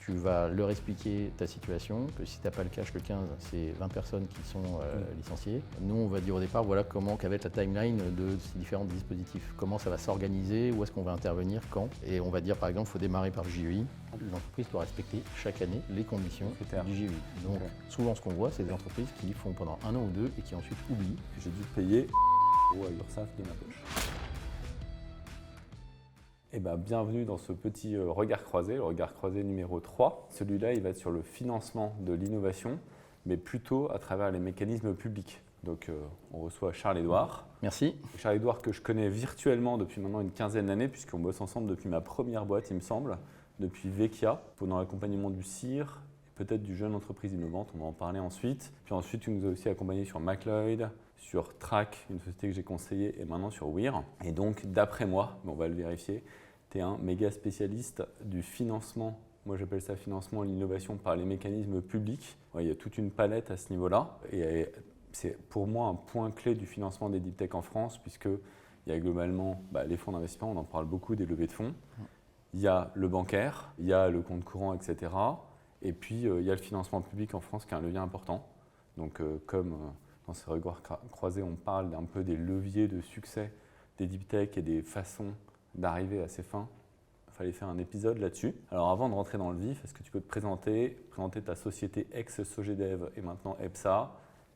tu vas leur expliquer ta situation, que si tu n'as pas le cash le 15, c'est 20 personnes qui sont licenciées. Nous, on va dire au départ, voilà quelle va être la timeline de ces différents dispositifs. Comment ça va s'organiser, où est-ce qu'on va intervenir, quand. Et on va dire, par exemple, il faut démarrer par le JEI. L'entreprise doit respecter chaque année les conditions du JEI. Donc, souvent, ce qu'on voit, c'est des entreprises qui font pendant 1 an ou 2 et qui ensuite oublient. J'ai dû payer à l'URSSAF de ma poche. Eh ben, bienvenue dans ce petit regard croisé, le regard croisé numéro 3. Celui-là, il va être sur le financement de l'innovation, mais plutôt à travers les mécanismes publics. Donc, on reçoit Charles-Édouard. Merci. Charles-Édouard que je connais virtuellement depuis maintenant une quinzaine d'années, puisqu'on bosse ensemble depuis ma première boîte, il me semble, depuis Vecchia, pendant l'accompagnement du CIR, et peut-être du jeune entreprise innovante, on va en parler ensuite. Puis ensuite, tu nous as aussi accompagnés sur McLeod, sur Track, une société que j'ai conseillée, et maintenant sur Weir. Et donc, d'après moi, mais on va le vérifier, tu es un méga spécialiste du financement. Moi, j'appelle ça financement et l'innovation par les mécanismes publics. Ouais, il y a toute une palette à ce niveau-là. Et c'est pour moi un point clé du financement des deep tech en France, puisqu'il y a globalement les fonds d'investissement, on en parle beaucoup, des levées de fonds. Il y a le bancaire, il y a le compte courant, etc. Et puis, il y a le financement public en France qui est un levier important. Donc, comme dans ces regards croisés, on parle un peu des leviers de succès des deep tech et des façons d'arriver à ses fins, il fallait faire un épisode là-dessus. Alors avant de rentrer dans le vif, est-ce que tu peux te présenter ta société ex-Sogedev et maintenant EPSA?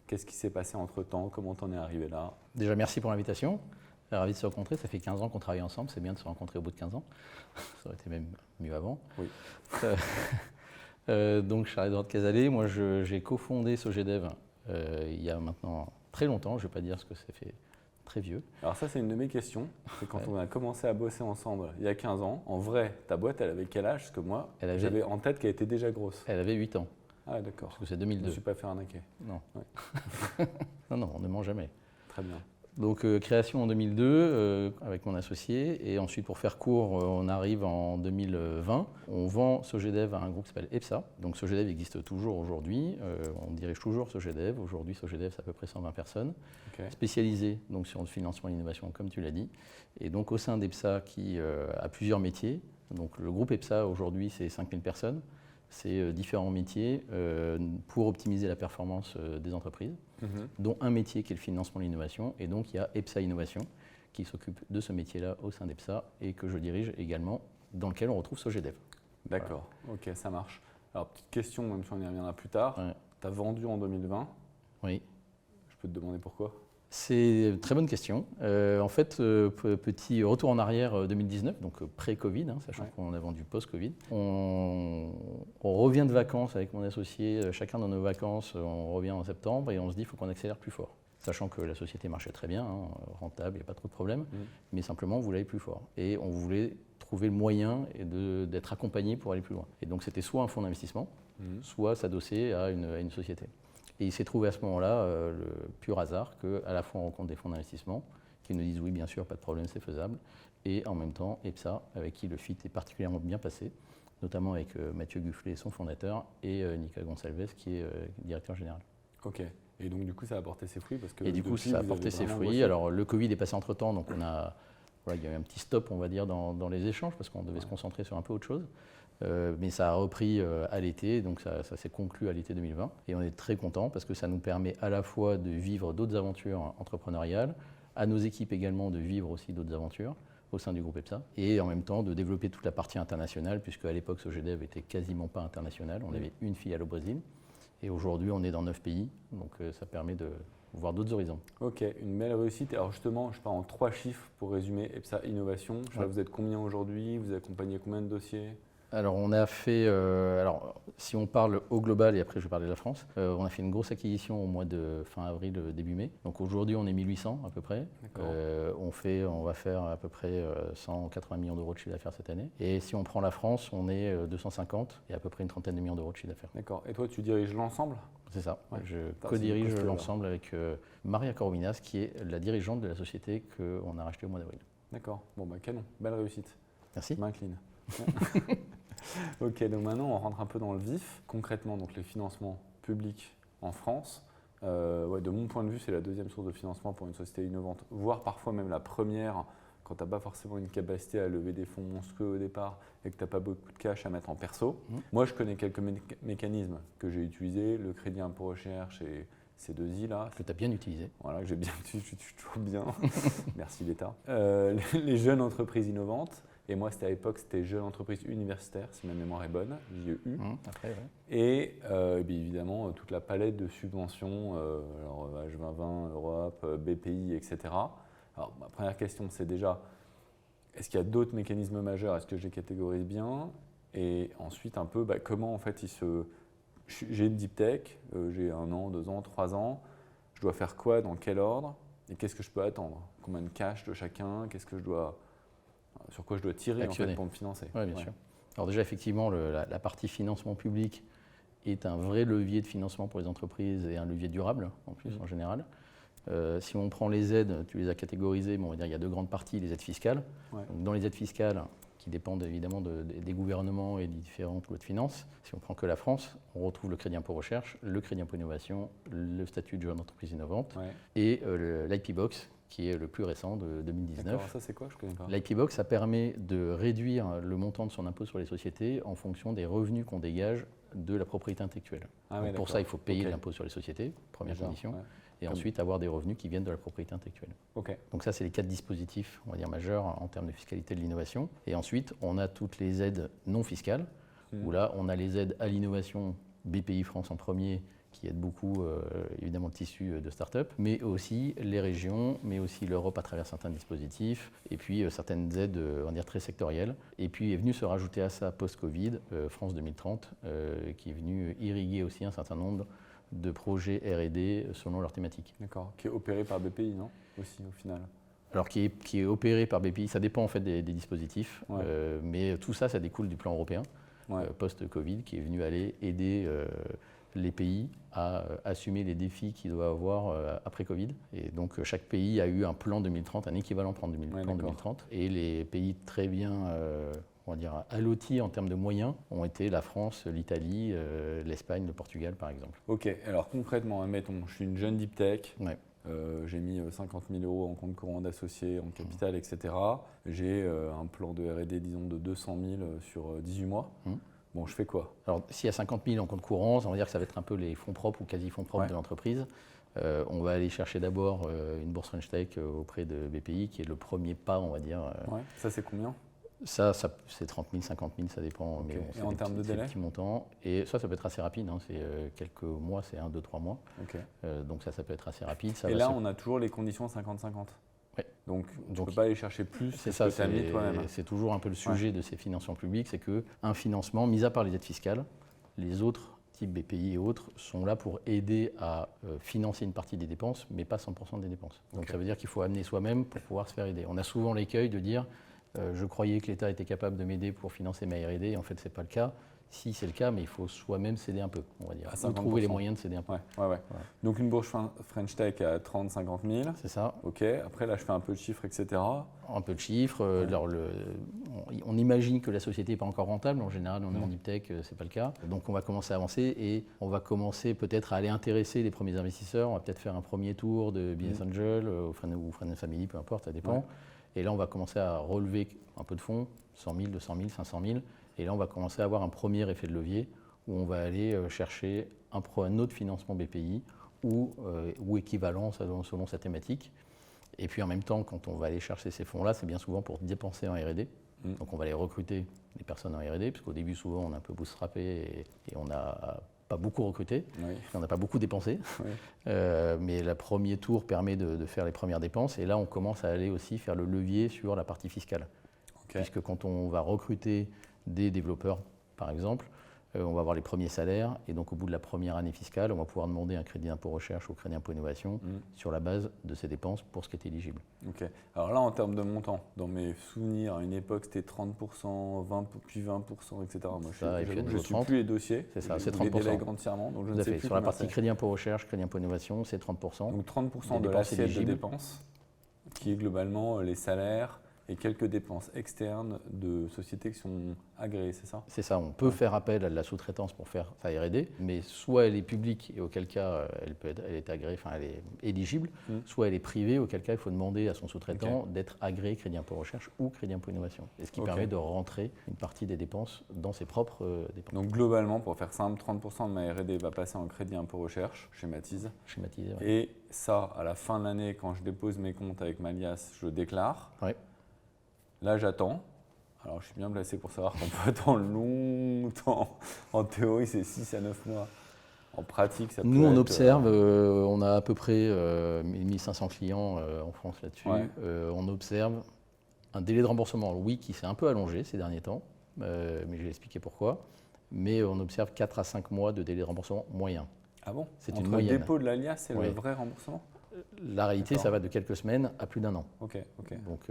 Qu'est-ce qui s'est passé entre-temps? Comment t'en es arrivé là? Déjà, merci pour l'invitation. Ravi de se rencontrer. Ça fait 15 ans qu'on travaille ensemble. C'est bien de se rencontrer au bout de 15 ans. Ça aurait été même mieux avant. Oui. Donc, Charles-Édouard Cazalet, moi j'ai cofondé Sogedev il y a maintenant très longtemps. Je ne vais pas dire ce que ça fait très vieux. Alors ça, c'est une de mes questions. C'est quand on a commencé à bosser ensemble il y a 15 ans. En vrai, ta boîte, elle avait quel âge? Parce que moi, j'avais en tête qu'elle était déjà grosse. Elle avait 8 ans. Ah d'accord. Parce que c'est 2002. Je ne me suis pas fait arnaquer. Non. Ouais. non, on ne ment jamais. Très bien. Donc création en 2002 avec mon associé, et ensuite pour faire court, on arrive en 2020. On vend Sogedev à un groupe qui s'appelle EPSA. Donc Sogedev existe toujours aujourd'hui, on dirige toujours Sogedev. Aujourd'hui Sogedev c'est à peu près 120 personnes, spécialisées donc, sur le financement et l'innovation comme tu l'as dit. Et donc au sein d'EPSA qui a plusieurs métiers, donc le groupe EPSA aujourd'hui c'est 5000 personnes. C'est différents métiers pour optimiser la performance des entreprises, dont un métier qui est le financement de l'innovation. Et donc, il y a EPSA Innovation qui s'occupe de ce métier-là au sein d'EPSA et que je dirige également, dans lequel on retrouve Sogedev. D'accord, voilà. Ok, ça marche. Alors, petite question, même si on y reviendra plus tard. Ouais. Tu as vendu en 2020. Oui. Je peux te demander pourquoi? C'est une très bonne question. En fait, petit retour en arrière 2019, donc pré-Covid, sachant qu'on a vendu post-Covid. On revient de vacances avec mon associé, chacun dans nos vacances, on revient en septembre et on se dit qu'il faut qu'on accélère plus fort. Sachant que la société marchait très bien, rentable, il n'y a pas trop de problème, mais simplement on voulait aller plus fort. Et on voulait trouver le moyen d'être accompagné pour aller plus loin. Et donc c'était soit un fonds d'investissement, soit s'adosser à une société. Et il s'est trouvé à ce moment-là le pur hasard qu'à la fois on rencontre des fonds d'investissement qui nous disent oui bien sûr, pas de problème, c'est faisable, et en même temps EPSA avec qui le fit est particulièrement bien passé, notamment avec Mathieu Gufflet, son fondateur, et Nicolas Gonçalves qui est directeur général. Ok, et donc du coup ça a porté ses fruits parce que... Et du coup ça a porté ses fruits, alors le Covid est passé entre temps, donc il y a eu un petit stop on va dire dans les échanges parce qu'on devait se concentrer sur un peu autre chose. Mais ça a repris à l'été, donc ça s'est conclu à l'été 2020. Et on est très contents parce que ça nous permet à la fois de vivre d'autres aventures entrepreneuriales, à nos équipes également de vivre aussi d'autres aventures au sein du groupe EPSA, et en même temps de développer toute la partie internationale, puisque à l'époque Sogedev était quasiment pas international. On avait une filiale au Brésil, et aujourd'hui on est dans 9 pays, donc ça permet de voir d'autres horizons. Ok, une belle réussite. Alors justement, je pars en 3 chiffres pour résumer EPSA Innovation. Vous êtes combien aujourd'hui? Vous accompagnez combien de dossiers? Alors on a fait, si on parle au global et après je vais parler de la France, on a fait une grosse acquisition au mois de fin avril, début mai. Donc aujourd'hui on est 1800 à peu près. On va faire à peu près 180 millions d'euros de chiffre d'affaires cette année. Et si on prend la France, on est 250 et à peu près une trentaine de millions d'euros de chiffre d'affaires. D'accord. Et toi tu diriges l'ensemble? C'est ça. Ouais. Je co-dirige l'ensemble avec Maria Corominas qui est la dirigeante de la société qu'on a rachetée au mois d'avril. D'accord. Bon canon. Belle réussite. Merci. M'incline. Ok, donc maintenant on rentre un peu dans le vif. Concrètement, donc les financements publics en France, de mon point de vue, c'est la deuxième source de financement pour une société innovante, voire parfois même la première quand tu n'as pas forcément une capacité à lever des fonds monstrueux au départ et que tu n'as pas beaucoup de cash à mettre en perso. Moi, je connais quelques mécanismes que j'ai utilisés, le crédit impôt recherche et ces 2i là. Que tu as bien utilisé. Voilà, que j'ai bien utilisé, je suis toujours bien. Merci l'État. Les jeunes entreprises innovantes. Et moi, c'était à l'époque, c'était Jeunes Entreprises Universitaires, si ma mémoire est bonne, JEU. Après, ouais. Et bien évidemment, toute la palette de subventions, alors H2020, Europe, BPI, etc. Alors, ma première question, c'est déjà, est-ce qu'il y a d'autres mécanismes majeurs? Est-ce que je les catégorise bien? Et ensuite, un peu, comment en fait j'ai une deep tech, j'ai 1 an, 2 ans, 3 ans, je dois faire quoi, dans quel ordre? Et qu'est-ce que je peux attendre? Combien de cash de chacun? Sur quoi je dois tirer en fait, pour me financer? Oui, bien sûr. Alors déjà, effectivement, la partie financement public est un vrai levier de financement pour les entreprises et un levier durable, en plus, en général. Si on prend les aides, tu les as catégorisées, on va dire il y a 2 grandes parties, les aides fiscales. Ouais. Donc, dans les aides fiscales, qui dépendent évidemment des gouvernements et des différentes lois de finances, si on prend que la France, on retrouve le crédit impôt recherche, le crédit impôt innovation, le statut de jeune entreprise innovante et l'IP Box, qui est le plus récent de 2019. D'accord, ça c'est quoi? Je connais pas. L'IP Box, ça permet de réduire le montant de son impôt sur les sociétés en fonction des revenus qu'on dégage de la propriété intellectuelle. Donc pour ça, il faut payer l'impôt sur les sociétés, première condition, et ensuite avoir des revenus qui viennent de la propriété intellectuelle. Donc ça, c'est les 4 dispositifs, on va dire, majeurs en termes de fiscalité de l'innovation. Et ensuite, on a toutes les aides non fiscales, où là, on a les aides à l'innovation, BPI France en premier, qui aide beaucoup, évidemment, le tissu de start-up, mais aussi les régions, mais aussi l'Europe à travers certains dispositifs, et puis certaines aides, on va dire, très sectorielles. Et puis est venu se rajouter à ça, post-Covid, France 2030, qui est venu irriguer aussi un certain nombre de projets R&D selon leur thématique. D'accord, qui est opéré par BPI, non? Aussi, au final. Alors, qui est opéré par BPI, ça dépend en fait des dispositifs, mais tout ça, ça découle du plan européen, post-Covid, qui est venu aller aider les pays à assumer les défis qu'ils doivent avoir après Covid. Et donc, chaque pays a eu un plan 2030, un équivalent plan 2030. Et les pays très bien, on va dire, allotis en termes de moyens ont été la France, l'Italie, l'Espagne, le Portugal, par exemple. Ok, alors concrètement, admettons, je suis une jeune deep tech. J'ai mis 50 000 € en compte courant d'associés, en capital, etc. J'ai un plan de R&D, disons, de 200 000 sur 18 mois. Bon, je fais quoi? Alors, s'il y a 50 000 en compte courant, on va dire que ça va être un peu les fonds propres ou quasi-fonds propres de l'entreprise. On va aller chercher d'abord une bourse French Tech auprès de BPI, qui est le premier pas, on va dire. Ça, c'est combien? Ça c'est 30 000, 50 000, ça dépend. Okay. Mais bon, et en termes de délai? Petits montants. Et ça peut être assez rapide. C'est quelques mois, c'est 1, 2, 3 mois. Donc ça peut être assez rapide. Et là, on a toujours les conditions 50-50. Donc, tu ne peux pas aller chercher plus que ce que tu as mis toi-même. C'est toujours un peu le sujet de ces financements publics, c'est qu'un financement, mis à part les aides fiscales, les autres types BPI et autres sont là pour aider à financer une partie des dépenses, mais pas 100% des dépenses. Donc ça veut dire qu'il faut amener soi-même pour pouvoir se faire aider. On a souvent l'écueil de dire je croyais que l'État était capable de m'aider pour financer ma R&D, et en fait, ce n'est pas le cas. Si c'est le cas, mais il faut soi-même céder un peu, on va dire. Ou trouver les moyens de céder un peu. Voilà. Donc une bourse French Tech à 30-50 000. C'est ça. Ok, après là je fais un peu de chiffres, etc. Un peu de chiffres. On imagine que la société n'est pas encore rentable. En général, on est en deep tech, ce n'est pas le cas. Donc on va commencer à avancer et on va commencer peut-être à aller intéresser les premiers investisseurs. On va peut-être faire un premier tour de Business Angel ou Friends and Family, peu importe, ça dépend. Et là, on va commencer à relever un peu de fonds, 100 000, 200 000, 500 000. Et là, on va commencer à avoir un premier effet de levier où on va aller chercher un autre financement BPI ou équivalent selon sa thématique. Et puis en même temps, quand on va aller chercher ces fonds-là, c'est bien souvent pour dépenser en R&D. Donc on va aller recruter des personnes en R&D, parce qu'au début, souvent, on est un peu bootstrappé et on n'a pas beaucoup recruté, on n'a pas beaucoup dépensé. Mais le premier tour permet de faire les premières dépenses. Et là, on commence à aller aussi faire le levier sur la partie fiscale. Puisque quand on va recruter des développeurs, par exemple, on va avoir les premiers salaires et donc au bout de la première année fiscale, on va pouvoir demander un crédit impôt recherche ou crédit impôt innovation sur la base de ces dépenses pour ce qui est éligible. Ok. Alors là, en termes de montant, dans mes souvenirs, à une époque, c'était 30%, 20, puis 20%, etc. Moi, je ne suis plus les dossiers. C'est ça, c'est 30%. Je les délègue entièrement, donc je ne sais plus. Sur la partie crédit impôt recherche, crédit impôt innovation, c'est 30%. Donc 30% de l'assiette de dépenses, qui est globalement les salaires, et quelques dépenses externes de sociétés qui sont agréées, c'est ça? C'est ça, on peut faire appel à de la sous-traitance pour faire sa R&D, mais soit elle est publique et auquel cas elle est agréée, enfin elle est éligible, soit elle est privée, auquel cas il faut demander à son sous-traitant d'être agréé Crédit Impôt Recherche ou Crédit Impôt Innovation. Et ce qui permet de rentrer une partie des dépenses dans ses propres dépenses. Donc globalement, pour faire simple, 30% de ma R&D va passer en Crédit Impôt Recherche, schématisé. Schématisé, ouais. Et ça, à la fin de l'année, quand je dépose mes comptes avec ma liasse, je déclare. Ouais. Là, j'attends. Alors, je suis bien placé pour savoir qu'on peut attendre longtemps. En théorie, c'est 6 à 9 mois. En pratique, ça peut Nous, on être, observe, on a à peu près 1500 clients en France là-dessus. Ouais. On observe un délai de remboursement, oui, qui s'est un peu allongé ces derniers temps, mais je vais expliquer pourquoi. Mais on observe 4 à 5 mois de délai de remboursement moyen. Ah bon? C'est Entre une moyenne. le dépôt de la liasse et Ouais. le vrai remboursement? La réalité, D'accord. ça va de quelques semaines à plus d'un an. Ok. Donc,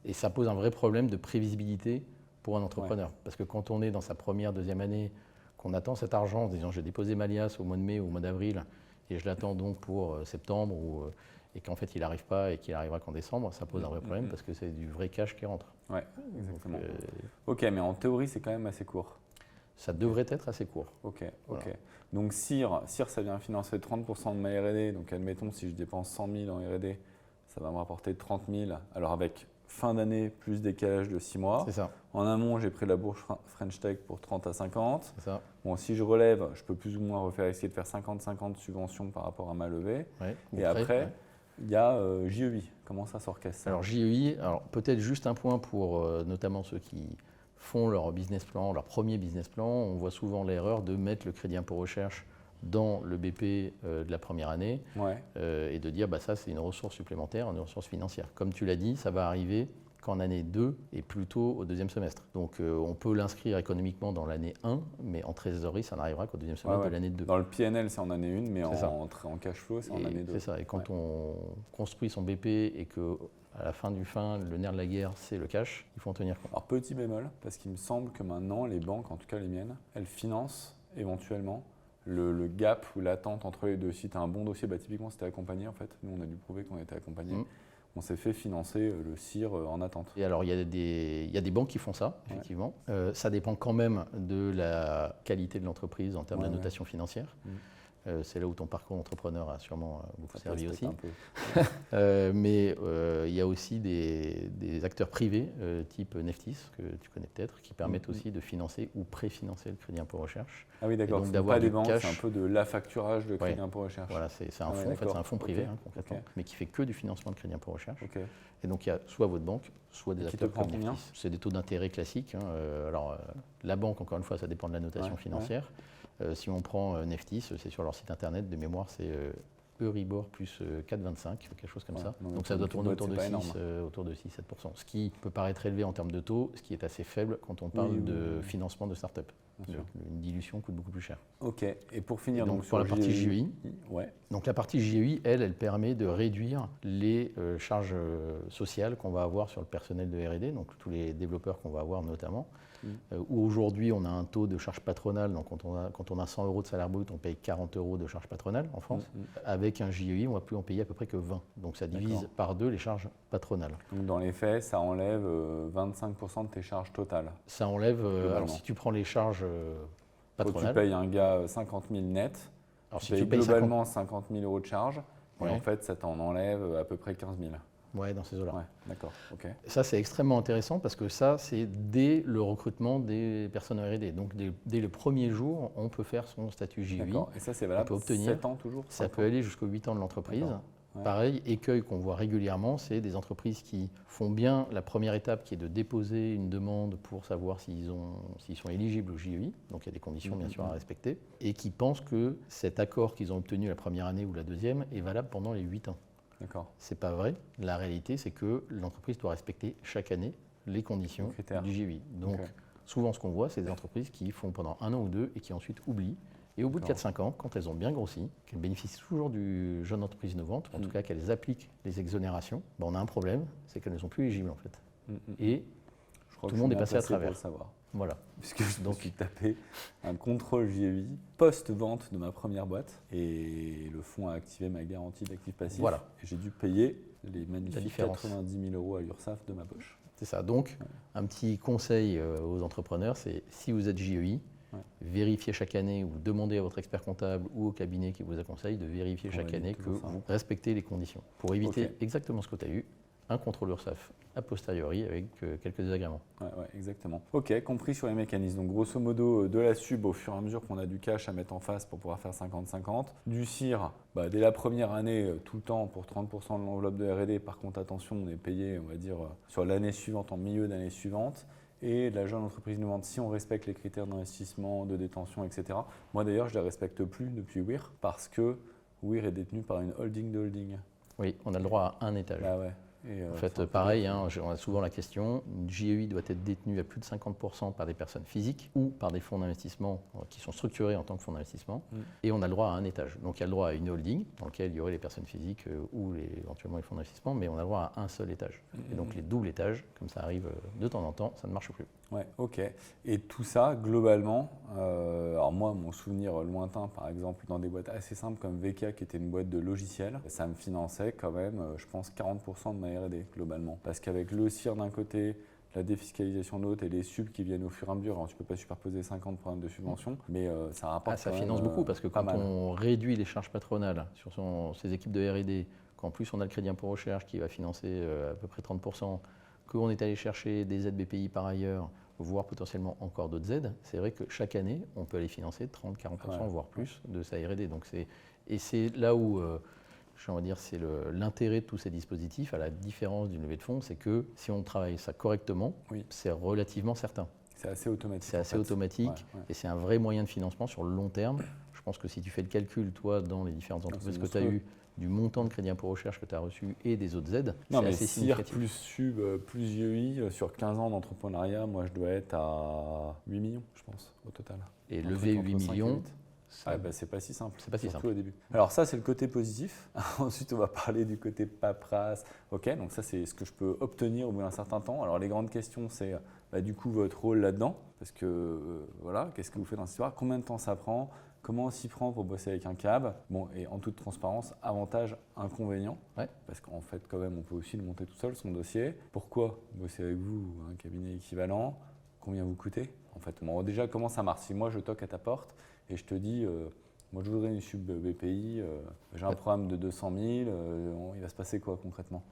et ça pose un vrai problème de prévisibilité pour un entrepreneur. Parce que quand on est dans sa première, deuxième année, qu'on attend cet argent en disant j'ai déposé ma liasse au mois de mai ou au mois d'avril et je l'attends donc pour septembre et qu'en fait il n'arrive pas et qu'il arrivera qu'en décembre, ça pose un vrai problème parce que c'est du vrai cash qui rentre. Ouais, exactement. Donc, Ok, mais en théorie, c'est quand même assez court. ça devrait être assez court. Ok. Voilà. Donc CIR, ça vient financer 30% de ma R&D. Donc admettons, si je dépense 100 000 en R&D, ça va me rapporter 30 000. Alors avec fin d'année plus décalage de 6 mois. C'est ça. En amont, j'ai pris la bourse French Tech pour 30 à 50. C'est ça. Bon, si je relève, je peux plus ou moins essayer de faire 50-50 subventions par rapport à ma levée. Ouais. Et après, il y a JEI. Comment ça s'orchestre? Alors JEI, peut-être juste un point pour notamment ceux qui font leur business plan, leur premier business plan. On voit souvent l'erreur de mettre le crédit impôt recherche dans le BP de la première année et de dire ça c'est une ressource supplémentaire, une ressource financière. Comme tu l'as dit, ça va arriver qu'en année 2 et plutôt au deuxième semestre. Donc on peut l'inscrire économiquement dans l'année 1, mais en trésorerie, ça n'arrivera qu'au deuxième semestre de l'année 2. Dans le PNL, c'est en année 1, mais en cash flow, c'est en année 2. C'est ça, et quand on construit son BP et que à la fin du le nerf de la guerre, c'est le cash, il faut en tenir compte. Alors petit bémol, parce qu'il me semble que maintenant, les banques, en tout cas les miennes, elles financent éventuellement le gap ou l'attente entre les deux. Si tu as un bon dossier, typiquement c'était accompagné en fait. Nous, on a dû prouver qu'on était accompagné. On s'est fait financer le CIR en attente. Et alors, il y a des banques qui font ça, effectivement. Ça dépend quand même de la qualité de l'entreprise en termes de notation financière. C'est là où ton parcours d'entrepreneur a sûrement beaucoup servi aussi. Mais il y a aussi des acteurs privés, type Neftis, que tu connais peut-être, qui permettent aussi de financer ou préfinancer le crédit impôt recherche. Ah oui, d'accord. Donc ce pas des banques, cash. c'est un peu de l'affacturage de crédit impôt recherche. Voilà, c'est un fonds, en fait, c'est un fonds privé, concrètement, mais qui fait que du financement de crédit impôt recherche. Et donc, il y a soit votre banque, soit des acteurs comme Neftis. C'est des taux d'intérêt classiques. La banque, encore une fois, ça dépend de la notation financière. Si on prend Neftis, c'est sur leur site internet, de mémoire, c'est Euribor plus 4,25, quelque chose comme ça. Donc ça doit tourner autour de 6-7%. Ce qui peut paraître élevé en termes de taux, ce qui est assez faible quand on parle de financement de start-up. Une dilution coûte beaucoup plus cher. Ok, et pour finir, donc pour la partie JEI, donc la partie JEI, elle permet de réduire les charges sociales qu'on va avoir sur le personnel de R&D, donc tous les développeurs qu'on va avoir notamment. Où aujourd'hui on a un taux de charge patronale, donc quand on a 100 € de salaire brut, on paye 40 € de charge patronale en France. Avec un JEI, on va plus en payer à peu près que 20. Donc ça divise par 2 les charges patronales. Donc dans les faits, ça enlève 25% de tes charges totales. Ça enlève, alors si tu prends les charges patronales. Tu payes un gars 50 000 net, alors tu payes globalement 50 000 € de charge, et en fait ça t'en enlève à peu près 15 000. Ouais, dans ces eaux-là. Ouais, d'accord. Ok. Ça, c'est extrêmement intéressant parce que ça, c'est dès le recrutement des personnes en R&D. Donc, dès le premier jour, on peut faire son statut JEI. D'accord. Et ça, c'est valable pour 7 ans toujours? Ça peut aller jusqu'aux 8 ans de l'entreprise. Pareil, écueil qu'on voit régulièrement, c'est des entreprises qui font bien la première étape qui est de déposer une demande pour savoir s'ils sont éligibles au JEI. Donc, il y a des conditions, bien sûr, à respecter. Et qui pensent que cet accord qu'ils ont obtenu la première année ou la deuxième est valable pendant les 8 ans. Ce n'est pas vrai. La réalité, c'est que l'entreprise doit respecter chaque année les conditions du JEI. Donc, souvent, ce qu'on voit, c'est des entreprises qui font pendant 1 an ou 2 et qui ensuite oublient. Et au bout de 4-5 ans, quand elles ont bien grossi, qu'elles bénéficient toujours du jeune entreprise innovante, en tout cas qu'elles appliquent les exonérations, on a un problème, c'est qu'elles ne sont plus éligibles en fait. Et tout le monde est passé à travers. Voilà. Puisque je me suis tapé un contrôle JEI post-vente de ma première boîte et le fonds a activé ma garantie d'actifs passifs. Voilà. Et j'ai dû payer les La magnifiques différence. 90 000 euros à l'URSSAF de ma poche. C'est ça. Donc, un petit conseil aux entrepreneurs, c'est si vous êtes JEI, vérifiez chaque année ou demandez à votre expert comptable ou au cabinet qui vous conseille de vérifier chaque année que vous respectez les conditions pour éviter exactement ce que tu as eu, un contrôle URSSAF a posteriori avec quelques désagréments. Ouais, exactement. Ok, compris sur les mécanismes. Donc grosso modo, de la sub au fur et à mesure qu'on a du cash à mettre en face pour pouvoir faire 50-50. Du CIR, dès la première année, tout le temps pour 30% de l'enveloppe de R&D. Par contre, attention, on est payé, on va dire, sur l'année suivante, en milieu d'année suivante. Et la jeune entreprise innovante, si on respecte les critères d'investissement, de détention, etc. Moi d'ailleurs, je ne les respecte plus depuis WIR parce que WIR est détenu par une holding de holding. Oui, on a le droit à un étage. Bah ouais. En fait, pareil, on a souvent la question, une JEI doit être détenue à plus de 50% par des personnes physiques ou par des fonds d'investissement qui sont structurés en tant que fonds d'investissement. Et on a le droit à un étage. Donc il y a le droit à une holding dans laquelle il y aurait les personnes physiques ou éventuellement les fonds d'investissement, mais on a le droit à un seul étage. Et donc les doubles étages, comme ça arrive de temps en temps, ça ne marche plus. Ouais, ok. Et tout ça, globalement, alors moi, mon souvenir lointain, par exemple, dans des boîtes assez simples comme VK, qui était une boîte de logiciels, ça me finançait quand même, je pense, 40% de ma R&D, globalement. Parce qu'avec le CIR d'un côté, la défiscalisation de l'autre et les subs qui viennent au fur et à mesure, alors tu ne peux pas superposer 50 programmes de subvention, mais ça rapporte ça quand finance même, beaucoup, parce que quand on réduit les charges patronales sur ses équipes de R&D, qu'en plus on a le crédit impôt recherche qui va financer à peu près 30%, qu'on est allé chercher des aides BPI par ailleurs, voire potentiellement encore d'autres aides, c'est vrai que chaque année, on peut aller financer 30-40%, voire plus de sa R&D. Et c'est là où, c'est l'intérêt de tous ces dispositifs, à la différence d'une levée de fonds, c'est que si on travaille ça correctement, c'est relativement certain. C'est assez automatique. C'est assez automatique et c'est un vrai moyen de financement sur le long terme. Je pense que si tu fais le calcul, toi, dans les différentes entreprises que tu as eues, du montant de crédit impôt recherche que tu as reçu et des autres aides, c'est assez significatif. Plus sub, plus JEI, sur 15 ans d'entrepreneuriat, moi je dois être à 8 millions, je pense, au total. Et lever 8 millions, c'est pas si simple. C'est pas si simple. Au début. Alors ça, c'est le côté positif. Ensuite, on va parler du côté paperasse. Ok, donc ça, c'est ce que je peux obtenir au bout d'un certain temps. Alors les grandes questions, c'est du coup votre rôle là-dedans. Parce que qu'est-ce que vous faites dans cette histoire? Combien de temps ça prend? Comment on s'y prend pour bosser avec un CAB? Bon, et en toute transparence, avantage, inconvénient. Parce qu'en fait, quand même, on peut aussi le monter tout seul, son dossier. Pourquoi bosser avec vous, un cabinet équivalent? Combien vous coûtez? En fait, déjà, comment ça marche? Si moi, je toque à ta porte et je te dis, moi, je voudrais une sub BPI, j'ai un programme de 200 000, il va se passer quoi concrètement?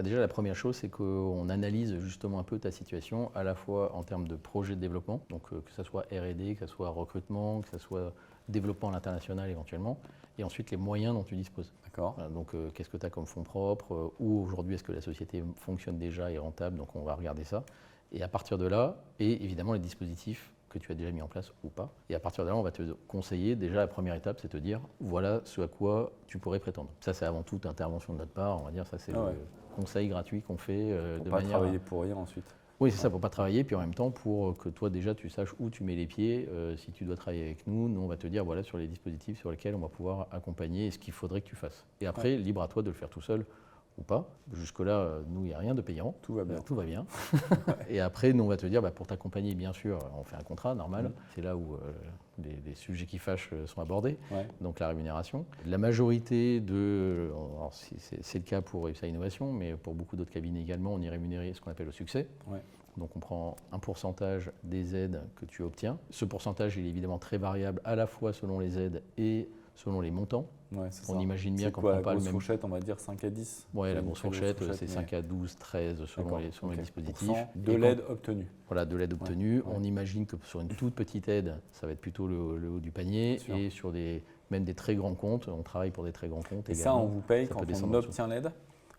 Déjà, la première chose, c'est qu'on analyse justement un peu ta situation, à la fois en termes de projet de développement, donc que ce soit R&D, que ce soit recrutement, que ce soit développement à l'international éventuellement, et ensuite les moyens dont tu disposes. D'accord. Donc qu'est-ce que tu as comme fonds propres, ou aujourd'hui est-ce que la société fonctionne déjà et est rentable, donc on va regarder ça. Et à partir de là, et évidemment les dispositifs que tu as déjà mis en place ou pas. Et à partir de là, on va te conseiller, déjà la première étape, c'est de te dire, voilà ce à quoi tu pourrais prétendre. Ça, c'est avant toute intervention de notre part, on va dire, ça c'est le conseil gratuit qu'on fait de manière... Pas travailler pour rien ensuite. Oui, c'est ça, pour ne pas travailler, puis en même temps, pour que toi déjà tu saches où tu mets les pieds. Si tu dois travailler avec nous, on va te dire, voilà, sur les dispositifs sur lesquels on va pouvoir accompagner et ce qu'il faudrait que tu fasses. Et après, libre à toi de le faire tout seul ou pas. Jusque-là, nous, il n'y a rien de payant. Tout va bien. Tout va bien. Et après, nous, on va te dire, pour t'accompagner, bien sûr, on fait un contrat normal. C'est là où les sujets qui fâchent sont abordés, donc la rémunération. La majorité c'est le cas pour EPSA Innovation, mais pour beaucoup d'autres cabinets également, on est rémunéré ce qu'on appelle au succès. Donc on prend un pourcentage des aides que tu obtiens. Ce pourcentage, il est évidemment très variable à la fois selon les aides et selon les montants. On imagine bien qu'on ne prend pas le même... La grosse fourchette, on va dire 5 à 10. Oui, la grosse fourchette, c'est 5 à 12, 13 selon les dispositifs. De l'aide obtenue. Voilà, de l'aide obtenue. On imagine que sur une toute petite aide, ça va être plutôt le haut du panier. Et sur même des très grands comptes, on travaille pour des très grands comptes. Et également, ça, on vous paye quand on obtient l'aide?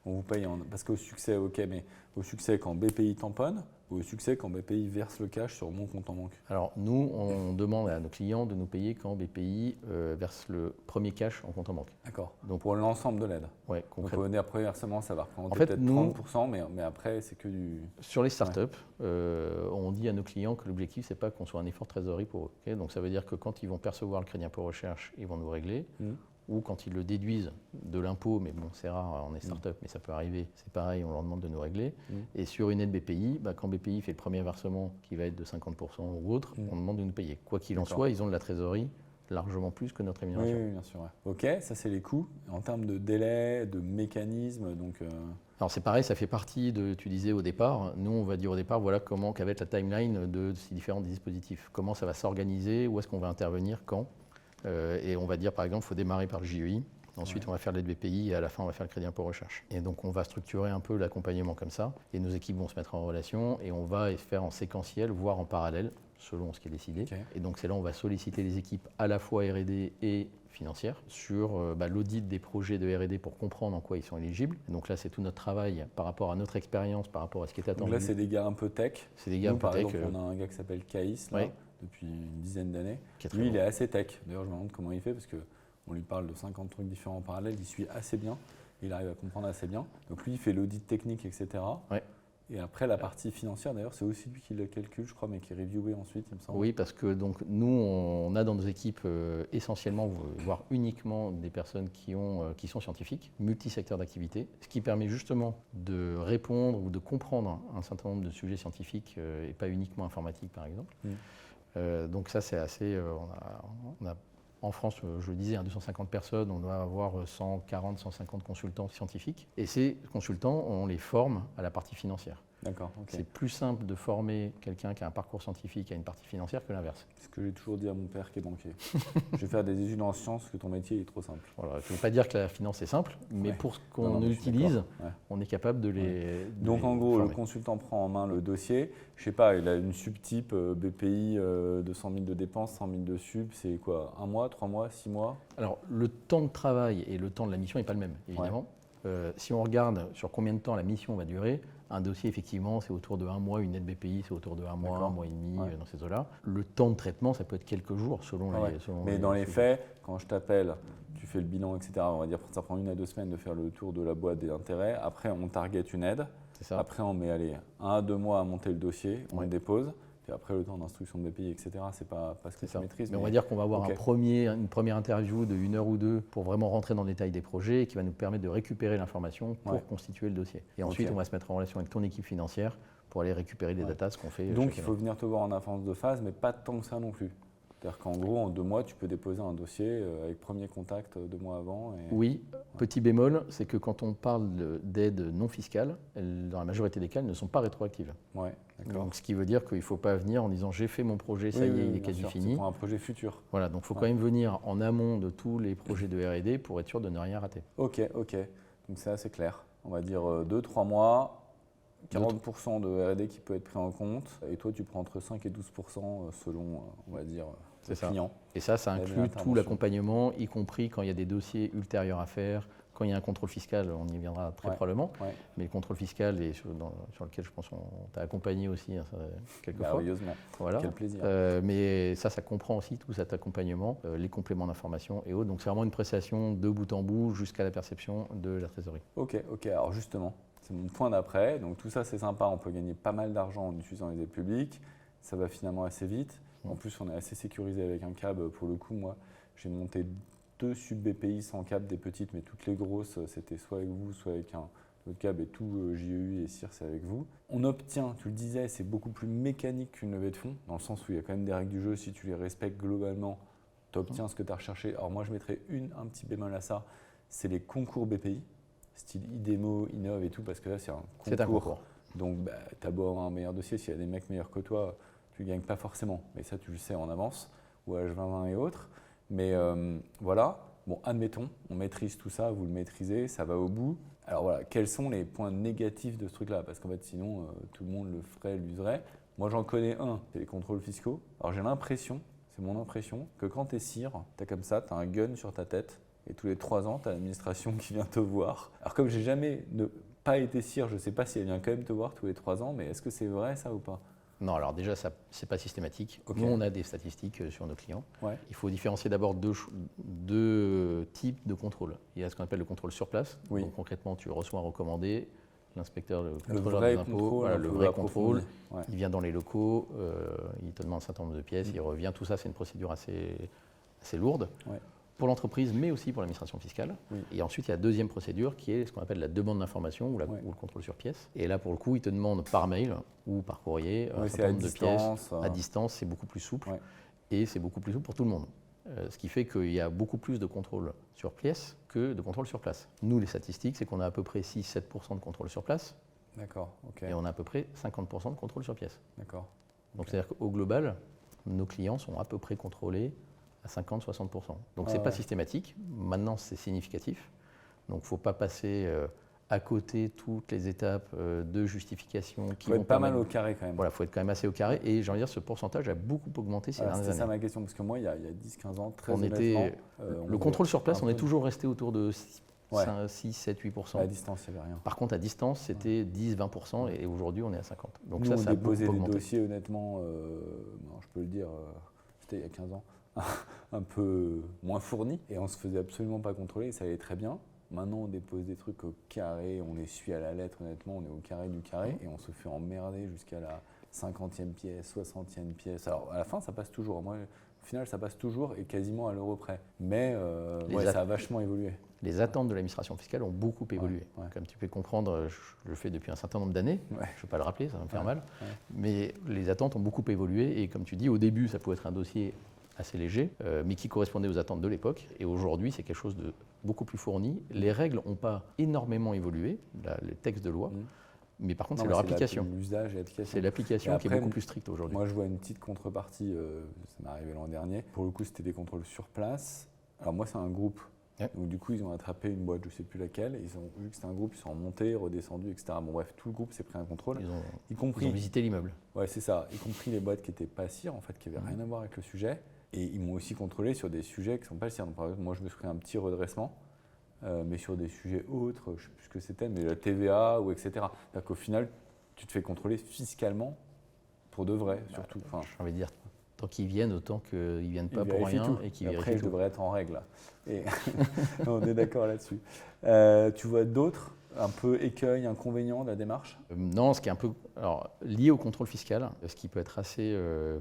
On vous paye parce qu'au succès, mais au succès quand BPI tamponne ou au succès quand BPI verse le cash sur mon compte en banque? Alors nous, on demande à nos clients de nous payer quand BPI verse le premier cash en compte en banque. D'accord. Donc pour l'ensemble de l'aide. Oui, concrètement. Donc après versement, ça va représenter peut-être 30%, mais après c'est que du... Sur les startups, on dit à nos clients que l'objectif, c'est pas qu'on soit un effort de trésorerie pour eux. Okay, donc ça veut dire que quand ils vont percevoir le crédit impôt recherche, ils vont nous régler. ou quand ils le déduisent de l'impôt, mais bon, c'est rare, on est start-up, mais ça peut arriver, c'est pareil, on leur demande de nous régler. Et sur une aide BPI, quand BPI fait le premier versement qui va être de 50% ou autre, on demande de nous payer. Quoi qu'il en soit, ils ont de la trésorerie largement plus que notre rémunération. Oui, bien sûr. Ouais. Ok, ça c'est les coûts. En termes de délai, de mécanisme, donc... Alors c'est pareil, ça fait partie de, tu disais au départ, nous on va dire au départ, voilà comment quelle va être la timeline de ces différents dispositifs. Comment ça va s'organiser, où est-ce qu'on va intervenir, quand. Et on va dire par exemple, il faut démarrer par le JEI, ensuite on va faire l'aide BPI et à la fin on va faire le crédit impôt recherche. Et donc on va structurer un peu l'accompagnement comme ça, et nos équipes vont se mettre en relation et on va faire en séquentiel, voire en parallèle, selon ce qui est décidé. Okay. Et donc c'est là où on va solliciter les équipes à la fois R&D et financières sur l'audit des projets de R&D pour comprendre en quoi ils sont éligibles. Et donc là c'est tout notre travail par rapport à notre expérience, par rapport à ce qui est attendu. Donc là c'est des gars un peu tech. C'est des gars un peu par tech. Exemple, on a un gars qui s'appelle Caïs là, depuis une dizaine d'années. Lui il est assez tech. D'ailleurs je me demande comment il fait parce qu'on lui parle de 50 trucs différents en parallèle, il suit assez bien, il arrive à comprendre assez bien. Donc lui il fait l'audit technique, etc. Ouais. Et après, la partie financière, d'ailleurs, c'est aussi lui qui le calcule, je crois, mais qui est reviewé ensuite, il me semble. Oui, parce que donc, nous, on a dans nos équipes essentiellement, voire uniquement, des personnes qui sont scientifiques, multisecteurs d'activité, ce qui permet justement de répondre ou de comprendre un certain nombre de sujets scientifiques et pas uniquement informatiques, par exemple. Donc ça, c'est assez... on a en France, je le disais, 250 personnes, on doit avoir 140, 150 consultants scientifiques. Et ces consultants, on les forme à la partie financière. D'accord. Okay. C'est plus simple de former quelqu'un qui a un parcours scientifique à une partie financière que l'inverse. C'est ce que j'ai toujours dit à mon père qui est banquier. Je vais faire des études en sciences, que ton métier est trop simple. Voilà, je ne veux pas dire que la finance est simple, mais pour ce qu'on utilise, on est capable de les Donc en gros, le consultant prend en main le dossier. Je ne sais pas, il a une subtype BPI de 100 000 de dépenses, 100 000 de sub, c'est quoi, 1 mois, 3 mois, 6 mois? Alors le temps de travail et le temps de la mission n'est pas le même, évidemment. Si on regarde sur combien de temps la mission va durer, un dossier, effectivement, c'est autour de 1 mois, une aide BPI, c'est autour de 1 mois, 1 mois et demi, dans ces eaux-là. Le temps de traitement, ça peut être quelques jours selon les... Mais dans les faits, quand je t'appelle, tu fais le bilan, etc., on va dire que ça prend 1 à 2 semaines de faire le tour de la boîte des intérêts. Après, on target une aide. C'est ça. Après, on met 1 à 2 mois à monter le dossier, on le dépose. Puis après, le temps d'instruction de BPI, etc., c'est pas ce que tu maîtrises. Mais on va dire qu'on va avoir une première interview de 1 heure ou 2 pour vraiment rentrer dans le détail des projets et qui va nous permettre de récupérer l'information pour constituer le dossier. Et ensuite, on va se mettre en relation avec ton équipe financière pour aller récupérer les datas, ce qu'on fait. Donc, il faut venir te voir en avance de phase, mais pas tant que ça non plus. C'est-à-dire qu'en gros, en 2 mois, tu peux déposer un dossier avec premier contact 2 mois avant. Oui, petit bémol, c'est que quand on parle d'aide non fiscale, dans la majorité des cas, elles ne sont pas rétroactives. Ouais, d'accord. Donc, ce qui veut dire qu'il ne faut pas venir en disant j'ai fait mon projet, ça y est, il est quasi fini. C'est pour un projet futur. Voilà, donc il faut quand même venir en amont de tous les projets de R&D pour être sûr de ne rien rater. Ok. Donc c'est assez clair. On va dire 2-3 mois. 40% de R&D qui peut être pris en compte, et toi tu prends entre 5 et 12% selon, on va dire, le client. Et ça inclut tout l'accompagnement, y compris quand il y a des dossiers ultérieurs à faire, quand il y a un contrôle fiscal, on y viendra très probablement, mais le contrôle fiscal est sur lequel je pense qu'on t'a accompagné aussi quelquefois. Merveilleusement, voilà. Quel plaisir. Mais ça comprend aussi tout cet accompagnement, les compléments d'information et autres, donc c'est vraiment une prestation de bout en bout jusqu'à la perception de la trésorerie. Ok, alors justement, c'est mon point d'après. Donc tout ça, c'est sympa. On peut gagner pas mal d'argent en utilisant les aides publiques. Ça va finalement assez vite. En plus, on est assez sécurisé avec un CAB. Pour le coup, moi, j'ai monté 2 sub-BPI sans CAB, des petites, mais toutes les grosses, c'était soit avec vous, soit avec un autre CAB. Et tout JEI et CIR, c'est avec vous. On obtient, tu le disais, c'est beaucoup plus mécanique qu'une levée de fonds, dans le sens où il y a quand même des règles du jeu. Si tu les respectes globalement, tu obtiens ce que tu as recherché. Alors moi, je mettrais un petit bémol à ça, c'est les concours BPI. Style IDEMO, Innov et tout, parce que là, c'est un concours. C'est un concours. Donc, tu as beau avoir un meilleur dossier, s'il y a des mecs meilleurs que toi, tu ne gagnes pas forcément. Mais ça, tu le sais en avance, ou H2020 et autres. Mais voilà, bon, admettons, on maîtrise tout ça, vous le maîtrisez, ça va au bout. Alors voilà, quels sont les points négatifs de ce truc-là? Parce qu'en fait, sinon, tout le monde le ferait, l'userait. Moi, j'en connais un, c'est les contrôles fiscaux. Alors, j'ai l'impression, c'est mon impression, que quand tu es CIR, tu as comme ça, tu as un gun sur ta tête. Et tous les 3 ans, tu as l'administration qui vient te voir. Alors comme j'ai jamais pas été CIR, je ne sais pas si elle vient quand même te voir tous les 3 ans, mais est-ce que c'est vrai ça ou pas? Non, alors déjà, ce n'est pas systématique. Nous, on a des statistiques sur nos clients. Il faut différencier d'abord deux types de contrôle. Il y a ce qu'on appelle le contrôle sur place. Donc concrètement, tu reçois un recommandé, l'inspecteur, le contrôleur des impôts, le vrai contrôle. Il vient dans les locaux, il te demande un certain nombre de pièces, il revient. Tout ça, c'est une procédure assez lourde. pour l'entreprise, mais aussi pour l'administration fiscale. Oui. Et ensuite, il y a la deuxième procédure qui est ce qu'on appelle la demande d'information ou le contrôle sur pièce. Et là, pour le coup, ils te demandent par mail ou par courrier un certain nombre de pièces. À distance, c'est beaucoup plus souple et c'est beaucoup plus souple pour tout le monde. Ce qui fait qu'il y a beaucoup plus de contrôle sur pièce que de contrôle sur place. Nous, les statistiques, c'est qu'on a à peu près 6-7% de contrôle sur place. D'accord, ok. Et on a à peu près 50% de contrôle sur pièce. D'accord. Donc c'est-à-dire qu'au global, nos clients sont à peu près contrôlés à 50-60%. Donc c'est pas systématique, maintenant c'est significatif. Donc il ne faut pas passer à côté toutes les étapes de justification qui vont être pas mal au carré quand même. Voilà, il faut être quand même assez au carré. Et j'ai envie de dire, ce pourcentage a beaucoup augmenté ces dernières années. C'est ça ma question, parce que moi, il y a 10-15 ans, très honnêtement, le contrôle sur place, on est toujours resté autour de 6, 7, 8%. À distance, il n'y avait rien. Par contre, à distance, c'était 10, 20% et aujourd'hui, on est à 50%. Donc nous, ça on a beaucoup déposait des augmenté. dossiers, honnêtement, je peux le dire, c'était il y a 15 ans, un peu moins fournis et on ne se faisait absolument pas contrôler et ça allait très bien. Maintenant, on dépose des trucs au carré, on les suit à la lettre, honnêtement, on est au carré du carré et on se fait emmerder jusqu'à la 50e pièce, 60e pièce. Alors, à la fin, ça passe toujours. Moi, au final, ça passe toujours et quasiment à l'euro près. Mais ça a vachement évolué. Les attentes de l'administration fiscale ont beaucoup évolué. Comme tu peux comprendre, je le fais depuis un certain nombre d'années. Je ne vais pas le rappeler, ça va me faire mal. Mais les attentes ont beaucoup évolué et comme tu dis, au début, ça pouvait être un dossier assez léger, mais qui correspondait aux attentes de l'époque. Et aujourd'hui, c'est quelque chose de beaucoup plus fourni. Les règles n'ont pas énormément évolué, les textes de loi, mais par contre, c'est leur application. L'usage et l'application. C'est l'application qui est beaucoup plus stricte aujourd'hui. Moi, je vois une petite contrepartie, ça m'est arrivé l'an dernier. Pour le coup, c'était des contrôles sur place. Alors moi, c'est un groupe. Donc du coup, ils ont attrapé une boîte, je ne sais plus laquelle. Ils ont vu que c'était un groupe, ils sont remontés, redescendus, etc. Bon bref, tout le groupe s'est pris un contrôle. Ils ont visité l'immeuble. Ouais, c'est ça. Y compris les boîtes qui n'étaient pas CIR, en fait, qui n'avaient rien à voir avec le sujet. Et ils m'ont aussi contrôlé sur des sujets qui ne sont pas le CIR. Donc, par exemple, moi, je me suis pris un petit redressement, mais sur des sujets autres, je ne sais plus ce que c'était, mais la TVA ou etc. C'est-à-dire qu'au final, tu te fais contrôler fiscalement pour de vrai, surtout. J'ai envie de dire, tant qu'ils viennent, autant qu'ils ne viennent pas pour rien tout. et qu'ils vérifient Après, je devrais être en règle. Et on est d'accord là-dessus. Tu vois d'autres un peu écueils, inconvénients de la démarche? Non, ce qui est un peu lié au contrôle fiscal, ce qui peut être assez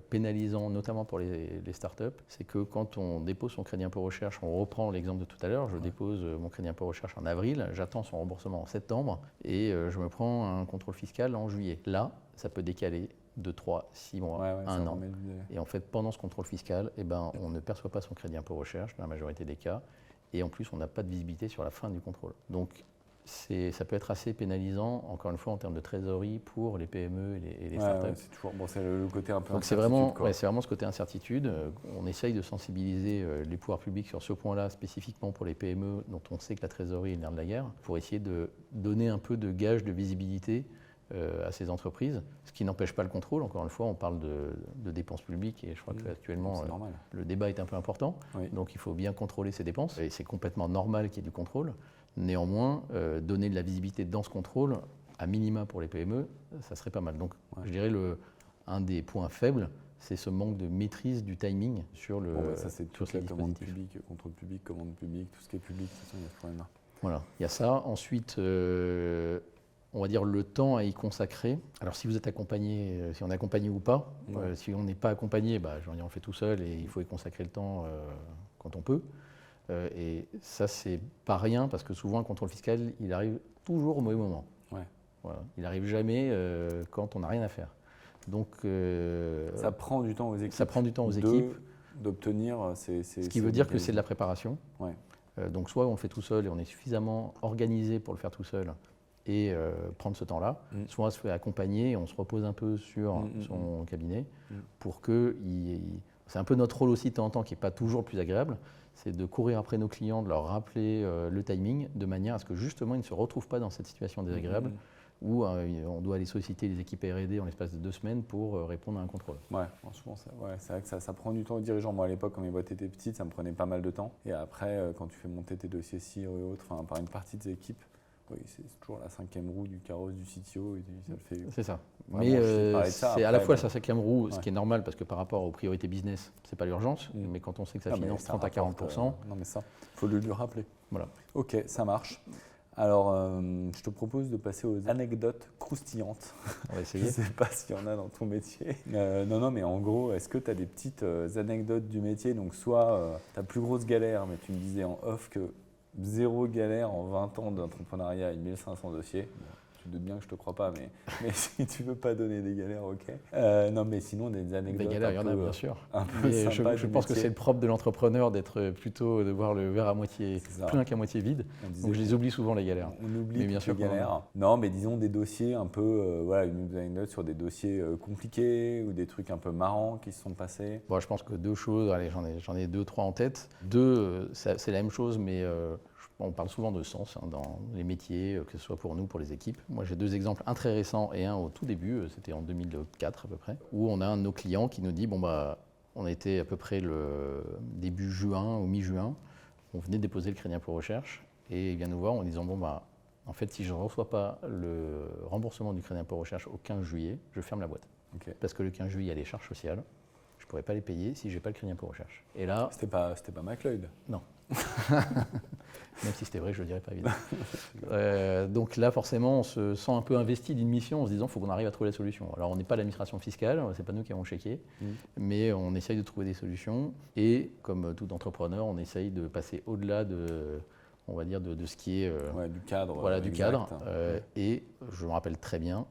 pénalisant, notamment pour les startups, c'est que quand on dépose son crédit impôt recherche, on reprend l'exemple de tout à l'heure, je dépose mon crédit impôt recherche en avril, j'attends son remboursement en septembre et je me prends un contrôle fiscal en juillet. Là, ça peut décaler de 3, 6 mois, 1 an. Et en fait, pendant ce contrôle fiscal, on ne perçoit pas son crédit impôt recherche dans la majorité des cas et en plus, on n'a pas de visibilité sur la fin du contrôle. Donc, ça peut être assez pénalisant, encore une fois, en termes de trésorerie pour les PME et les startups. C'est toujours c'est le côté un peu donc incertitude. C'est vraiment ce côté incertitude. On essaye de sensibiliser les pouvoirs publics sur ce point-là, spécifiquement pour les PME dont on sait que la trésorerie est le nerf de la guerre, pour essayer de donner un peu de gage de visibilité à ces entreprises, ce qui n'empêche pas le contrôle. Encore une fois, on parle de dépenses publiques et je crois qu'actuellement, le débat est un peu important. Donc il faut bien contrôler ces dépenses et c'est complètement normal qu'il y ait du contrôle. Néanmoins, donner de la visibilité dans ce contrôle, à minima pour les PME, ça serait pas mal. Donc je dirais un des points faibles, c'est ce manque de maîtrise du timing sur le ça c'est toute la commande publique, contrôle public, commande publique, tout ce qui est public, de toute façon, il y a ce problème-là. Voilà, il y a ça. Ensuite, on va dire le temps à y consacrer. Alors si vous êtes accompagné, si on est accompagné ou pas, si on n'est pas accompagné, on le fait tout seul et il faut y consacrer le temps quand on peut. Et ça, c'est pas rien parce que souvent, le contrôle fiscal, il arrive toujours au mauvais moment. Voilà. Il n'arrive jamais quand on n'a rien à faire. Donc, ça prend du temps aux équipes. Ça prend du temps aux équipes. D'obtenir ce qui veut dire que c'est de la préparation. Donc, soit on le fait tout seul et on est suffisamment organisé pour le faire tout seul et prendre ce temps-là, soit on se fait accompagner et on se repose un peu sur son cabinet pour que c'est un peu notre rôle aussi de temps en temps qui n'est pas toujours le plus agréable, c'est de courir après nos clients, de leur rappeler le timing de manière à ce que justement ils ne se retrouvent pas dans cette situation désagréable où on doit aller solliciter les équipes R&D en l'espace de 2 semaines pour répondre à un contrôle. Franchement, c'est vrai que ça prend du temps aux dirigeants. Moi, à l'époque, quand mes boîtes étaient petites, ça me prenait pas mal de temps. Et après, quand tu fais monter tes dossiers CIR et autres, par une partie des équipes, c'est toujours la 5e roue du carrosse du CTO. Et ça le fait. C'est ça. Vraiment, mais c'est à la fois la 5e roue, ce qui est normal parce que par rapport aux priorités business, c'est pas l'urgence. Mais quand on sait que ça finance 30 à 40%. Non, mais ça, il faut le lui rappeler. Voilà. Ok, ça marche. Alors, je te propose de passer aux anecdotes croustillantes. On va Je essayer. ne sais pas s'il y en a dans ton métier. Non, mais en gros, est-ce que tu as des petites anecdotes du métier? Donc, soit ta plus grosse galère, mais tu me disais en off que zéro galère en 20 ans d'entrepreneuriat et 1500 dossiers. Bon, tu te doutes bien que je te crois pas, mais si tu veux pas donner des galères, ok. Non, mais sinon, des anecdotes. Des galères, il y en a bien sûr. Un peu Mais sympas je du pense que métier. c'est le propre de l'entrepreneur d'être plutôt de voir le verre à moitié C'est ça. plein qu'à moitié vide. On disait Donc je les oublie souvent les galères. On oublie Mais bien toutes sûr les galères. Non, mais disons des dossiers un peu, voilà, une anecdote sur des dossiers compliqués ou des trucs un peu marrants qui se sont passés. Bon, je pense que deux choses, allez, j'en ai deux, trois en tête. Deux, c'est la même chose, mais on parle souvent de sens dans les métiers, que ce soit pour nous, pour les équipes. Moi, j'ai deux exemples, un très récent et un au tout début, c'était en 2004 à peu près, où on a un de nos clients qui nous dit, bon bah, on était à peu près le début juin ou mi-juin, on venait de déposer le crédit impôt recherche et il vient nous voir en disant, bon bah, en fait, si je ne reçois pas le remboursement du crédit impôt recherche au 15 juillet, je ferme la boîte. Okay. Parce que le 15 juillet, il y a les charges sociales. Je ne pourrais pas les payer si je n'ai pas le crédit impôt recherche. Et là, c'était pas McLeod. Non. Même si c'était vrai, je ne le dirais pas évidemment. Donc là, forcément, on se sent un peu investi d'une mission en se disant qu'il faut qu'on arrive à trouver la solution. Alors, on n'est pas l'administration fiscale, ce n'est pas nous qui avons checké, mais on essaye de trouver des solutions. Et comme tout entrepreneur, on essaye de passer au-delà de, on va dire, de ce qui est du cadre. Voilà, du exact. cadre. Et je me rappelle très bien,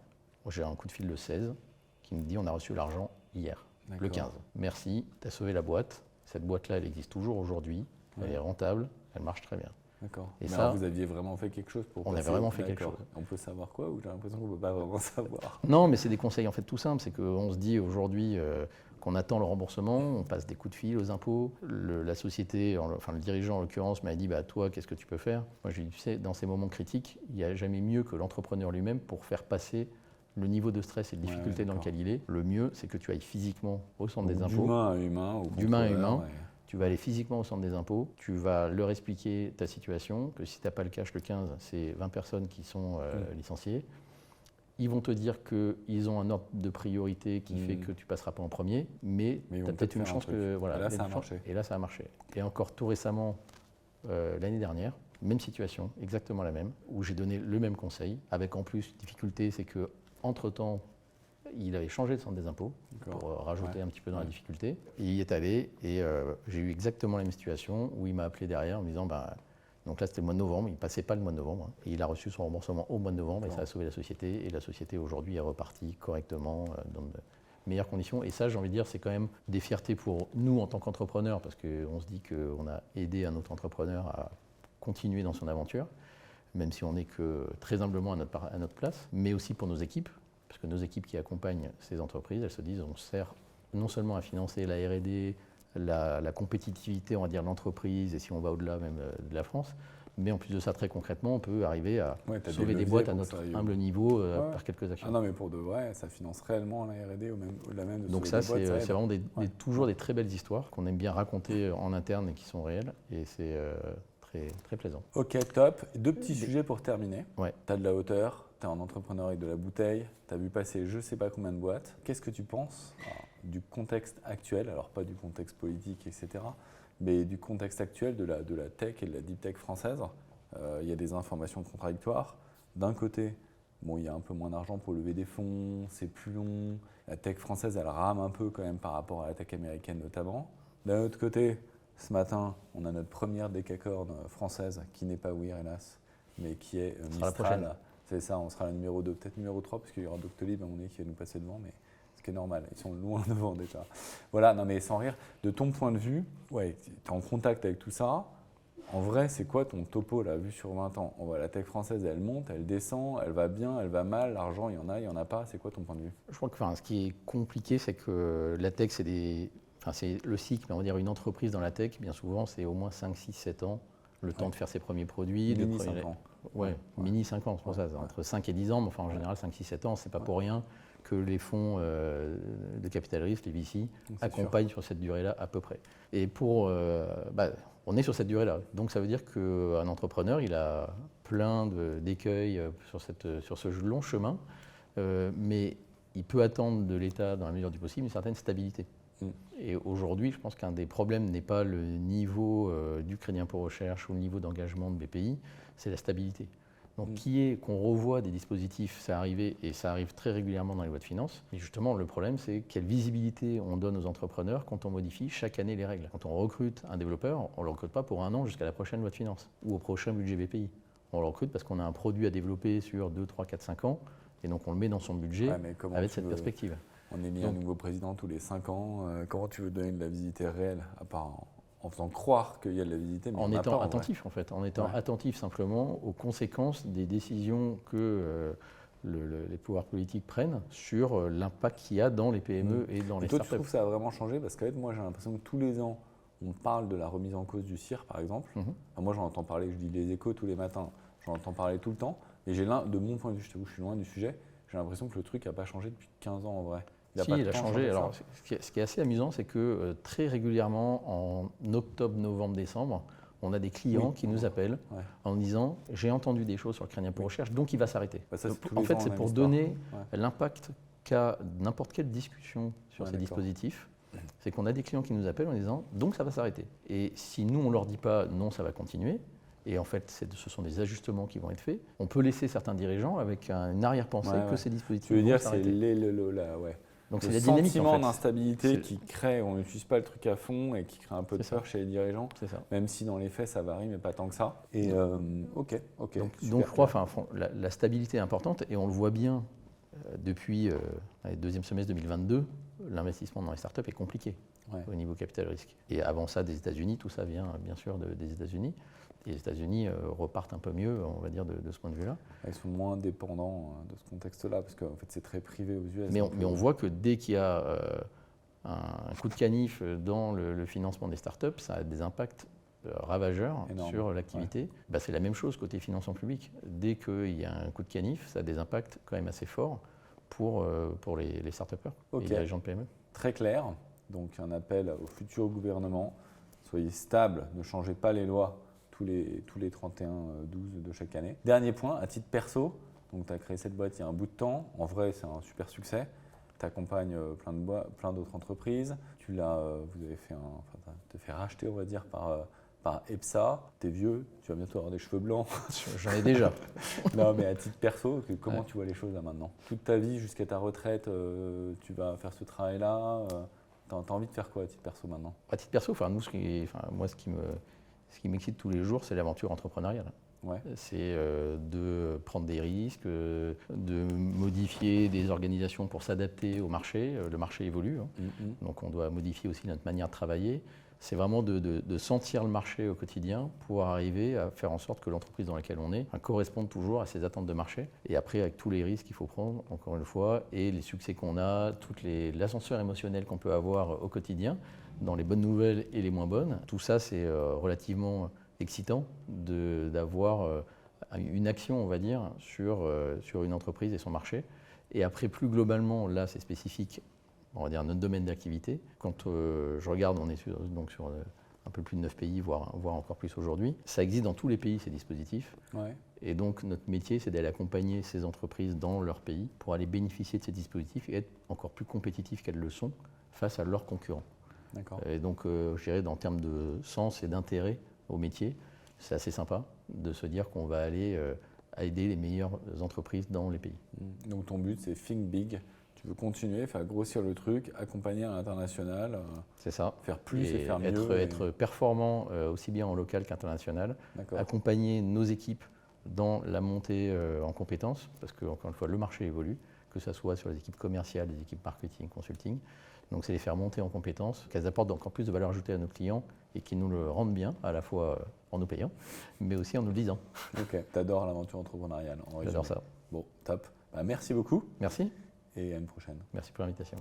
j'ai un coup de fil le 16 qui me dit on a reçu l'argent hier, le 15. Merci, tu as sauvé la boîte. Cette boîte-là, elle existe toujours aujourd'hui. Elle est rentable, elle marche très bien. D'accord. Et mais ça, alors vous aviez vraiment fait quelque chose pour on a vraiment fait quelque chose. On peut savoir quoi ou j'ai l'impression qu'on ne peut pas vraiment savoir? Non, mais c'est des conseils en fait tout simples. C'est qu'on se dit aujourd'hui qu'on attend le remboursement, on passe des coups de fil aux impôts. La société, enfin le dirigeant en l'occurrence, m'a dit bah, toi, qu'est-ce que tu peux faire? Moi, je lui ai dit, tu sais, dans ces moments critiques, il n'y a jamais mieux que l'entrepreneur lui-même pour faire passer le niveau de stress et de difficulté dans lequel il est. Le mieux, c'est que tu ailles physiquement au centre des impôts. D'humain à humain. D'humain à humain. Tu vas aller physiquement au centre des impôts, tu vas leur expliquer ta situation, que si tu n'as pas le cash le 15, c'est 20 personnes qui sont licenciées. Ils vont te dire qu'ils ont un ordre de priorité qui fait que tu ne passeras pas en premier, mais tu as peut-être une chance que... Voilà, et là, ça a marché. Et là, ça a marché. Et encore tout récemment, l'année dernière, même situation, exactement la même, où j'ai donné le même conseil, avec en plus difficulté, c'est qu'entre-temps, il avait changé de centre des impôts pour rajouter un petit peu dans la difficulté. Et il y est allé et j'ai eu exactement la même situation où il m'a appelé derrière en me disant donc là c'était le mois de novembre, il ne passait pas le mois de novembre et il a reçu son remboursement au mois de novembre et ça a sauvé la société et la société aujourd'hui est repartie correctement dans de meilleures conditions. Et ça, j'ai envie de dire, c'est quand même des fiertés pour nous en tant qu'entrepreneurs parce qu'on se dit qu'on a aidé un autre entrepreneur à continuer dans son aventure, même si on n'est que très humblement à notre place, mais aussi pour nos équipes. Parce que nos équipes qui accompagnent ces entreprises, elles se disent on sert non seulement à financer la R&D, la compétitivité, on va dire, de l'entreprise, et si on va au-delà même de la France, mais en plus de ça, très concrètement, on peut arriver à sauver des boîtes à notre humble niveau par quelques actions. Ah non, mais pour de vrai, ça finance réellement la R&D au-delà même de Donc ça, c'est vraiment toujours des très belles histoires qu'on aime bien raconter en interne et qui sont réelles, et c'est très, très plaisant. Ok, top. Deux petits sujets pour terminer. Ouais. Tu as de la hauteur. Tu es un entrepreneur avec de la bouteille, tu as vu passer je ne sais pas combien de boîtes. Qu'est-ce que tu penses du contexte actuel, alors pas du contexte politique, etc., mais du contexte actuel de la tech et de la deep tech française? Il y a des informations contradictoires. D'un côté, bon, il y a un peu moins d'argent pour lever des fonds, c'est plus long. La tech française, elle rame un peu quand même par rapport à la tech américaine notamment. D'un autre côté, ce matin, on a notre première décacorne française, qui n'est pas Weir, hélas, mais qui est Mistral. C'est ça, on sera la numéro 2, peut-être numéro 3, parce qu'il y aura Doctolib à mon avis qui va nous passer devant, mais ce qui est normal, ils sont loin devant déjà. Voilà, non mais sans rire, de ton point de vue, tu es en contact avec tout ça. En vrai, c'est quoi ton topo là, vu sur 20 ans? On voit la tech française, elle monte, elle descend, elle va bien, elle va mal, l'argent, il y en a pas. C'est quoi ton point de vue? Je crois que ce qui est compliqué, c'est que la tech, c'est le cycle, mais on va dire une entreprise dans la tech, bien souvent, c'est au moins 5, 6, 7 ans, le temps de faire ses premiers produits. Mini 5 ans. Mini 5 ans, c'est pour ça, entre 5 et 10 ans, mais enfin en général 5, 6, 7 ans, c'est pas pour rien que les fonds de capital risque, les VC, accompagnent sur cette durée-là à peu près. Et on est sur cette durée-là. Donc ça veut dire qu'un entrepreneur, il a plein d'écueils sur ce long chemin, mais il peut attendre de l'État, dans la mesure du possible, une certaine stabilité. Et aujourd'hui, je pense qu'un des problèmes n'est pas le niveau du crédit impôt recherche ou le niveau d'engagement de BPI, c'est la stabilité. Donc qu'on revoie des dispositifs, ça arrive et ça arrive très régulièrement dans les lois de finances. Et justement, le problème, c'est quelle visibilité on donne aux entrepreneurs quand on modifie chaque année les règles. Quand on recrute un développeur, on ne le recrute pas pour 1 an jusqu'à la prochaine loi de finances ou au prochain budget BPI. On le recrute parce qu'on a un produit à développer sur 2, 3, 4, 5 ans et donc on le met dans son budget avec cette perspective. On élit un nouveau président tous les 5 ans. Comment tu veux donner de la visibilité réelle, à part en faisant croire qu'il y a de la visibilité, mais en étant attentif en fait, en étant attentif simplement aux conséquences des décisions que les pouvoirs politiques prennent sur l'impact qu'il y a dans les PME et dans les startups. Tu trouves que ça a vraiment changé? Parce qu'en fait, moi j'ai l'impression que tous les ans, on parle de la remise en cause du CIR par exemple. Moi j'en entends parler, je lis les échos tous les matins, j'en entends parler tout le temps. Et de mon point de vue, je t'avoue, je suis loin du sujet, j'ai l'impression que le truc n'a pas changé depuis 15 ans en vrai. Il a changé. Alors, ce qui est assez amusant, c'est que très régulièrement, en octobre, novembre, décembre, on a des clients qui nous appellent en disant « j'ai entendu des choses sur le crédit d'impôt recherche, donc il va s'arrêter ». En fait, c'est pour donner l'impact qu'a n'importe quelle discussion sur ces dispositifs. C'est qu'on a des clients qui nous appellent en disant « donc ça va s'arrêter ». Et si nous, on ne leur dit pas « non, ça va continuer », et en fait, ce sont des ajustements qui vont être faits, on peut laisser certains dirigeants avec une arrière-pensée que ces dispositifs vont s'arrêter. Tu veux dire, c'est donc le sentiment d'instabilité qui crée, on n'utilise pas le truc à fond et qui crée un peu de peur chez les dirigeants, même si dans les faits ça varie, mais pas tant que ça. Et ok. Donc je crois, la stabilité est importante et on le voit bien depuis le deuxième semestre 2022, l'investissement dans les startups est compliqué au niveau capital risque. Et avant ça, des États-Unis, tout ça vient bien sûr des États-Unis. Et les États-Unis repartent un peu mieux, on va dire, de ce point de vue-là. Ils sont moins dépendants de ce contexte-là, parce qu'en fait, c'est très privé aux US. Mais on voit que dès qu'il y a un coup de canif dans le financement des startups, ça a des impacts ravageurs sur l'activité. C'est la même chose côté financement public. Dès qu'il y a un coup de canif, ça a des impacts quand même assez forts pour les start-upers et les agents de PME. Très clair. Donc un appel au futur gouvernement. Soyez stable, ne changez pas les lois tous les 31/12 de chaque année. Dernier point, à titre perso, donc tu as créé cette boîte il y a un bout de temps. En vrai, c'est un super succès. Tu accompagnes plein d'autres entreprises. Vous avez te fait racheter, on va dire, par EPSA. Tu es vieux, tu vas bientôt avoir des cheveux blancs. J'en ai déjà. Non, mais à titre perso, comment tu vois les choses là maintenant? Toute ta vie jusqu'à ta retraite, tu vas faire ce travail-là. Tu as envie de faire quoi à titre perso maintenant? À titre perso, moi, ce qui m'excite tous les jours, c'est l'aventure entrepreneuriale. C'est de prendre des risques, de modifier des organisations pour s'adapter au marché. Le marché évolue, donc on doit modifier aussi notre manière de travailler. C'est vraiment de sentir le marché au quotidien pour arriver à faire en sorte que l'entreprise dans laquelle on est corresponde toujours à ses attentes de marché. Et après, avec tous les risques qu'il faut prendre, encore une fois, et les succès qu'on a, l'ascenseur émotionnel qu'on peut avoir au quotidien, dans les bonnes nouvelles et les moins bonnes, tout ça, c'est relativement excitant d'avoir une action, on va dire, sur une entreprise et son marché. Et après, plus globalement, là, c'est spécifique, on va dire, notre domaine d'activité. Quand je regarde, on est sur un peu plus de 9 pays, voire encore plus aujourd'hui. Ça existe dans tous les pays, ces dispositifs. Et donc, notre métier, c'est d'aller accompagner ces entreprises dans leur pays pour aller bénéficier de ces dispositifs et être encore plus compétitifs qu'elles le sont face à leurs concurrents. Et donc, je dirais, en termes de sens et d'intérêt au métier, c'est assez sympa de se dire qu'on va aller aider les meilleures entreprises dans les pays. Donc ton but, c'est think big. Tu veux continuer, faire grossir le truc, accompagner à l'international. C'est ça. Faire plus et faire mieux. Être performant aussi bien en local qu'international. Accompagner nos équipes dans la montée en compétences, parce que, encore une fois, le marché évolue, que ce soit sur les équipes commerciales, les équipes marketing, consulting. Donc, c'est les faire monter en compétences, qu'elles apportent encore plus de valeur ajoutée à nos clients et qui nous le rendent bien, à la fois en nous payant, mais aussi en nous le disant. Ok, t'adores l'aventure entrepreneuriale. J'adore ça. Bon, top. Merci beaucoup. Merci. Et à une prochaine. Merci pour l'invitation.